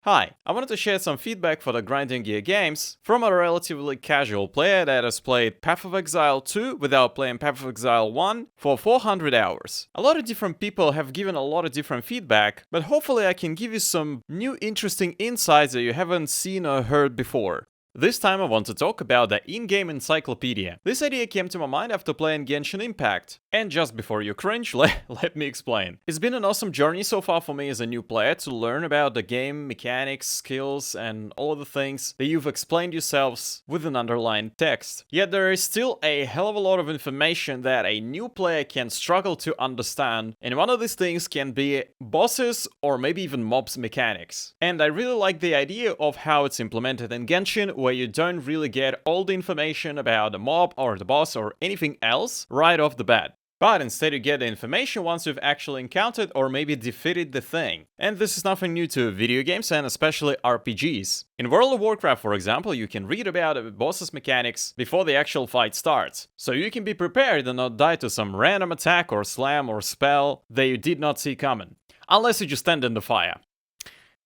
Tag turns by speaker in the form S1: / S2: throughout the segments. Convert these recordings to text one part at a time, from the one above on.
S1: Hi, I wanted to share some feedback for the Grinding Gear games from a relatively casual player that has played Path of Exile 2 without playing Path of Exile 1 for 400 hours. A lot of different people have given a lot of different feedback, but hopefully I can give you some new interesting insights that you haven't seen or heard before. This time I want to talk about the in-game encyclopedia. This idea came to my mind after playing Genshin Impact. And just before you cringe, let me explain. It's been an awesome journey so far for me as a new player to learn about the game, mechanics, skills, and all of the things that you've explained yourselves with an underlined text. Yet there is still a hell of a lot of information that a new player can struggle to understand, and one of these things can be bosses or maybe even mobs mechanics. And I really like the idea of how it's implemented in Genshin, where you don't really get all the information about the mob or the boss or anything else right off the bat. But instead you get the information once you've actually encountered or maybe defeated the thing. And this is nothing new to video games and especially RPGs. In World of Warcraft, for example, you can read about a boss's mechanics before the actual fight starts. So you can be prepared and not die to some random attack or slam or spell that you did not see coming. Unless you just stand in the fire.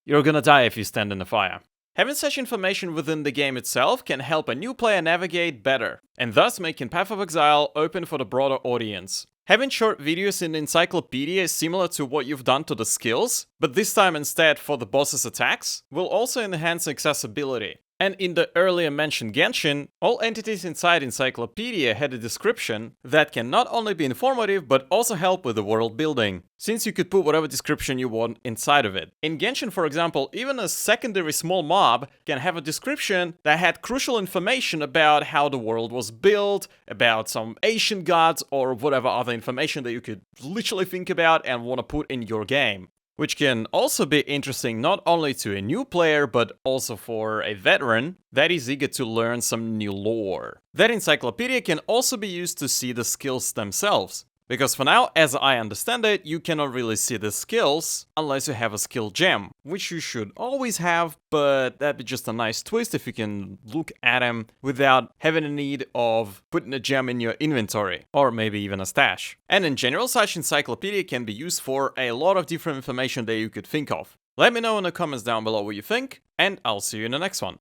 S1: You're gonna die if you stand in the fire. Having such information within the game itself can help a new player navigate better, and thus making Path of Exile open for the broader audience. Having short videos in the encyclopedia is similar to what you've done to the skills, but this time instead for the boss's attacks, will also enhance accessibility. And in the earlier mentioned Genshin, all entities inside Encyclopedia had a description that can not only be informative but also help with the world building, since you could put whatever description you want inside of it. In Genshin, for example, even a secondary small mob can have a description that had crucial information about how the world was built, about some ancient gods, or whatever other information that you could literally think about and want to put in your game. Which can also be interesting not only to a new player, but also for a veteran that is eager to learn some new lore. That encyclopedia can also be used to see the skills themselves. Because for now, as I understand it, you cannot really see the skills unless you have a skill gem, which you should always have, but that'd be just a nice twist if you can look at them without having a need of putting a gem in your inventory, or maybe even a stash. And in general, such encyclopedia can be used for a lot of different information that you could think of. Let me know in the comments down below what you think, and I'll see you in the next one.